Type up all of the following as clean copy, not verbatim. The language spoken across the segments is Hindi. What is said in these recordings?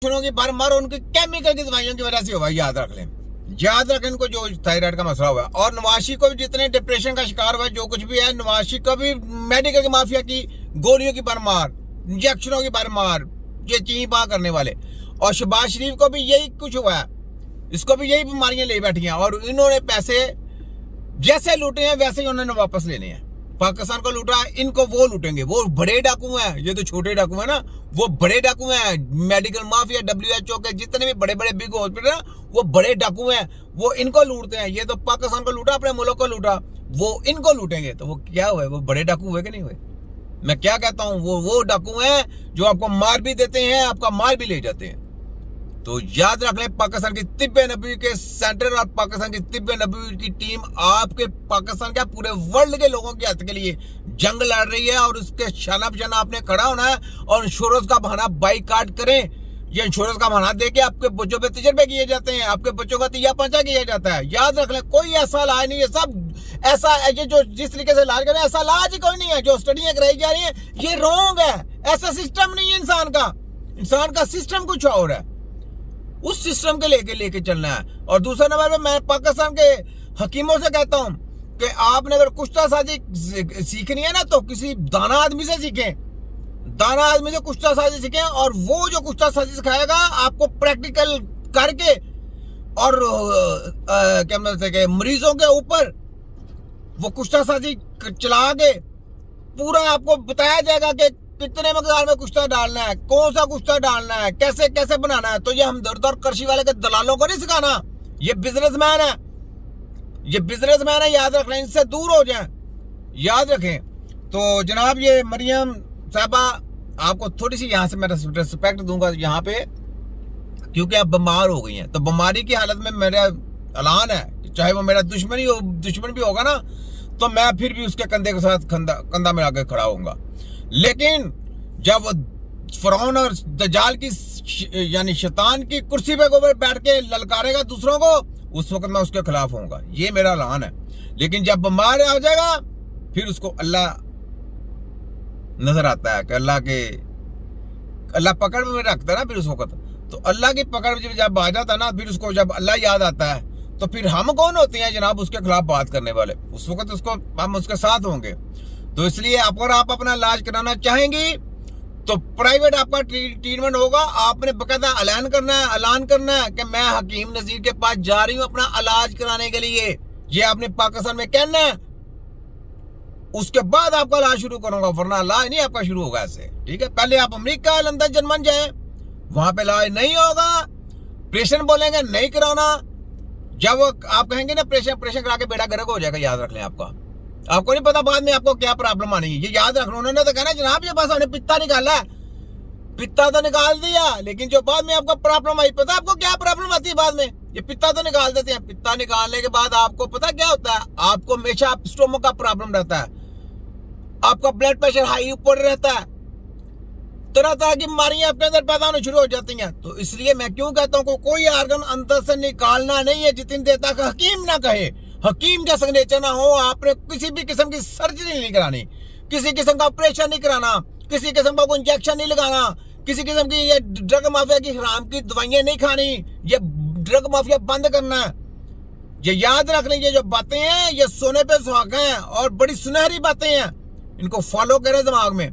इंजेक्शनों की भरमार उनकी केमिकल की दवाइयों की वजह से हुआ। याद रख लें, याद रखें इनको, जो थायराइड का मसला हुआ है। और नवाशी को भी जितने डिप्रेशन का शिकार हुआ, जो कुछ भी है, नवाशी को भी मेडिकल की माफिया की गोलियों की भरमार, इंजेक्शनों की भरमार, ये ची पा करने वाले। और शहबाज शरीफ को भी यही कुछ हुआ है, इसको भी यही बीमारियां ले बैठी हैं। और इन्होंने पैसे जैसे लूटे हैं वैसे ही उन्होंने वापस लेने हैं। पाकिस्तान को लूटा है, इनको वो लूटेंगे। वो बड़े डाकू हैं, ये तो छोटे डाकू हैं ना, वो बड़े डाकू हैं। मेडिकल माफिया, WHO के जितने भी बड़े बड़े बिग हॉस्पिटल है, वो बड़े डाकू हैं, वो इनको लूटते हैं। ये तो पाकिस्तान को लूटा, अपने मुल्क को लूटा, वो इनको लूटेंगे। तो वो क्या हुए, वो बड़े डाकू हुए कि नहीं हुए? मैं क्या कहता हूं, वो डाकू हैं जो आपको मार भी देते हैं, आपका माल भी ले जाते हैं। तो याद रख लें, पाकिस्तान की तिब्बे नबी के सेंटर और पाकिस्तान की तिब्बे नबी की टीम आपके पाकिस्तान के पूरे वर्ल्ड के लोगों के हक के लिए जंग लड़ रही है। और उसके शाना बशाना आपने खड़ा होना है और इंश्योरेंस का बहाना बाइकाट करें। ये इंश्योरेंस का बहाना देके आपके बच्चों पे तजर्बे किए जाते हैं, आपके बच्चों का तिया पंचा किया जाता है। याद रख लें, कोई ऐसा इलाज नहीं है, सब ऐसा, ये जो जिस तरीके से इलाज कर रहे हैं, ऐसा इलाज ही कोई नहीं है। जो स्टडियां कराई जा रही है, ये रॉन्ग है। ऐसा सिस्टम नहीं है इंसान का सिस्टम कुछ और है। उस सिस्टम के लेके चलना है। और दूसरा नंबर पे मैं पाकिस्तान के हकीमों से कहता हूं कि आपने अगर कुश्ता साजी सीखनी है ना, तो किसी दाना आदमी से सीखें, दाना आदमी से कुश्ता साजी सीखें। और वो जो कुश्ता साजी सिखाएगा आपको प्रैक्टिकल करके, और क्या मतलब है, मरीजों के ऊपर वो कुश्ता साजी चला के पूरा आपको बताया जाएगा कि कितने मकदार में कुश्ता डालना है, कौन सा कुश्ता डालना है, कैसे कैसे बनाना है। तो ये हमदर्द और करशी वाले के दलालों को नहीं सिखाना। ये बिजनेसमैन है, ये बिजनेसमैन है, याद रख लें, इनसे दूर हो जाएं, याद रखें। तो जनाब, ये मरियम साहबा, आपको थोड़ी सी यहाँ से मैं रिस्पेक्ट दूंगा यहाँ पे, क्योंकि आप बीमार हो गई हैं। तो बीमारी की हालत में मेरा ऐलान है कि चाहे वो मेरा दुश्मन भी होगा ना, तो मैं फिर भी उसके कंधे के साथ कंधा मिला के खड़ा होऊंगा। लेकिन जब वो फिरौन और दज्जाल की यानी शैतान की कुर्सी पे बैठ के ललकारेगा दूसरों को, उस वक्त मैं उसके खिलाफ होऊंगा। ये मेरा ऐलान है। लेकिन जब बीमार आ जाएगा, फिर उसको अल्लाह नजर आता है कि अल्लाह पकड़ में रखता है ना। फिर उस वक्त तो अल्लाह की पकड़ जब आ जाता है ना, फिर उसको जब अल्लाह याद आता है, तो फिर हम कौन होते हैं जनाब उसके खिलाफ बात करने वाले? उस वक्त हम उसके साथ होंगे। तो इसलिए अगर आप अपना इलाज कराना चाहेंगी तो प्राइवेट आपका ट्रीटमेंट होगा। आपने बकायदा ऐलान करना है कि मैं हकीम नजीर के पास जा रही हूं अपना इलाज कराने के लिए। ये आपने पाकिस्तान में कहना है, उसके बाद आपका इलाज शुरू करूंगा, वरना इलाज नहीं आपका शुरू होगा ऐसे। ठीक है, पहले आप अमेरिका, लंदन, जर्मन जाए, वहां पे इलाज नहीं होगा। ऑपरेशन बोलेंगे नहीं कराना, जब आप कहेंगे ना ऑपरेशन करा के बेड़ा गर्क हो जाएगा। याद रख लें, आपको नहीं पता बाद में आपको क्या प्रॉब्लम आनी है। ये याद रखना। उन्होंने तो कहना जनाब ये बस हमने पित्ता निकाला है, पित्ता तो निकाल दिया, लेकिन जो बाद में आपको प्रॉब्लम आई, पता आपको क्या प्रॉब्लम आती है बाद में? ये पित्ता तो निकाल देते हैं, पित्ता निकालने के बाद आपको पता क्या होता है? आपको हमेशा स्टोमक का प्रॉब्लम रहता है, आपका ब्लड प्रेशर हाई ऊपर रहता है, तरह तरह की बीमारियां आपके अंदर पैदा होनी शुरू हो जाती हैं। तो इसलिए मैं क्यों कहता हूँ कोई आर्गन अंदर से निकालना नहीं है जितनी देर तक हकीम ना कहे, हकीम का सिग्नेचर ना हो। आपने किसी भी किस्म की सर्जरी नहीं करानी, किसी किस्म का ऑपरेशन नहीं कराना, किसी किस्म का कोई इंजेक्शन नहीं लगाना, किसी किस्म की ये ड्रग माफिया की हराम की दवाइयां नहीं खानी, ये ड्रग माफिया बंद करना है। ये याद रख लीजिए, जो बातें हैं ये सोने पे सुहागा हैं और बड़ी सुनहरी बातें हैं, इनको फॉलो करें दिमाग में।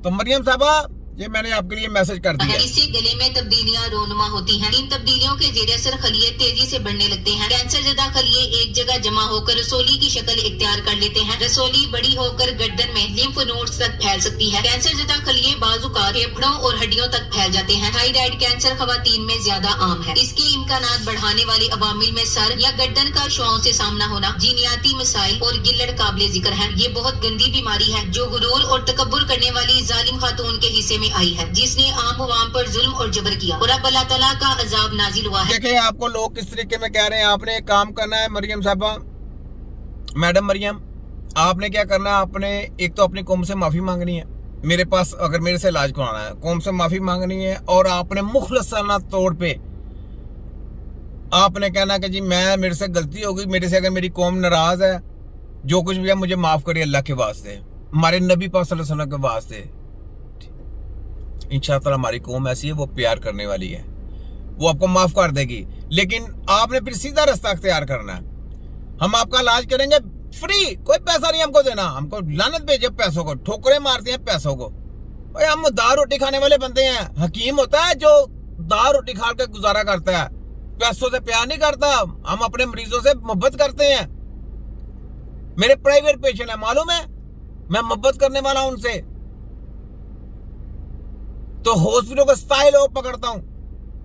तो मरियम साहबा, ये मैंने आपके लिए मैसेज कर दिया। इससे गले में तब्दीलियां रोनुमा होती हैं। इन तब्दीलियों के जेर असर खलिये तेजी से बढ़ने लगते हैं। कैंसर ज़दा खलिये एक जगह जमा होकर रसोली की शक्ल इख्तियार कर लेते हैं। रसोली बड़ी होकर गर्दन में लिम्फ नोड्स तक फैल सकती है। कैंसर ज़दा खलिये बाजू का फेफड़ों और हड्डियों तक फैल जाते हैं। थायराइड कैंसर खवातीन में ज्यादा आम है। इसके इम्कानात बढ़ाने वाले अवामिल में सर या गर्दन का शुआओं से सामना होना, जीनियाती मसाइल और गिल्लड़ काबिल जिक्र है। ये बहुत गंदी बीमारी है जो गुरूर और तकब्बुर करने वाली जालिम खातून के हिस्से में आई है, जिसने आम अवाम पर जुल्म और जबर किया और अब अल्लाह ताला का अजाब नाजिल हुआ है। देखिए, आपको लोग किस तरीके में कह रहे हैं। आपने एक काम करना है मरियम साहबा, मैडम मरियम, आपने क्या करना है? आपने एक तो अपनी कौम से माफी मांगनी है। मेरे पास अगर मेरे से इलाज कराना है, कौम से माफी मांगनी है। और आपने मुखलसाना तौर पे आपने कहना कि जी मेरे से गलती हो गई, मेरे से अगर मेरी कौम नाराज है, जो कुछ भी है मुझे माफ करिए अल्लाह के वास्ते, हमारे नबी पाक सल्लल्लाहु अलैहि वसल्लम के वास्ते। इंशाअल्लाह हमारी कौम ऐसी है, वो प्यार करने वाली है, वो आपको माफ कर देगी। लेकिन आपने फिर सीधा रास्ता अख्तियार करना है। हम आपका इलाज करेंगे फ्री, कोई पैसा नहीं हमको देना। हमको लानत भेजे पैसों को, ठोकरे मारते हैं पैसों को। भाई हम दाल रोटी खाने वाले बंदे हैं। हकीम होता है जो दाल रोटी खा के गुजारा करता है, पैसों से प्यार नहीं करता। हम अपने मरीजों से मोहब्बत करते हैं। मेरे प्राइवेट पेशेंट है, मालूम है, मैं मोहब्बत करने वाला हूं उनसे। तो हॉस्पिटल का स्टाइल हो पकड़ता हूं,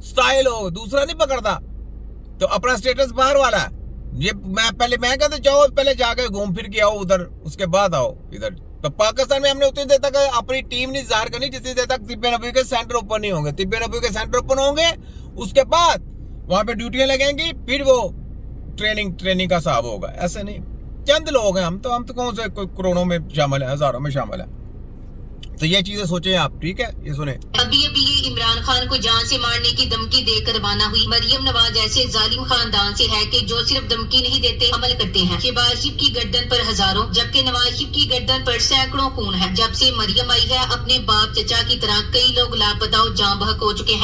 स्टाइल हो, दूसरा नहीं पकड़ता। तो अपना स्टेटस बाहर वाला है। ये मैं कहता जाओ पहले जाके घूम फिर के आओ उधर, उसके बाद आओ इधर। तो पाकिस्तान में हमने उतनी देर तक अपनी टीम नहीं ज़ाहिर करनी जितनी देर तक तिब्बे नबी के सेंटर ओपन नहीं होंगे। तिब्बे नबी के सेंटर ओपन होंगे, उसके बाद वहां पे ड्यूटियां लगेंगी, फिर वो ट्रेनिंग का हिसाब होगा। ऐसे नहीं, चंद लोग हैं हम तो कौन से करोड़ों में शामिल है, हजारों में शामिल है। तो ये चीजें सोचे आप, ठीक है। ये सुने, अभी ये इमरान खान को जान से मारने की धमकी देकर रवाना हुई। मरियम नवाज ऐसे जालिम खानदान से है कि जो सिर्फ धमकी नहीं देते, अमल करते हैं। शहबाज शरीफ की गर्दन पर हजारों, जबकि नवाज शरीफ की गर्दन पर सैकड़ों खून है। जब से मरियम आई है, अपने बाप चचा की तरह कई लोग लापता और जाँ बहक हो चुके हैं।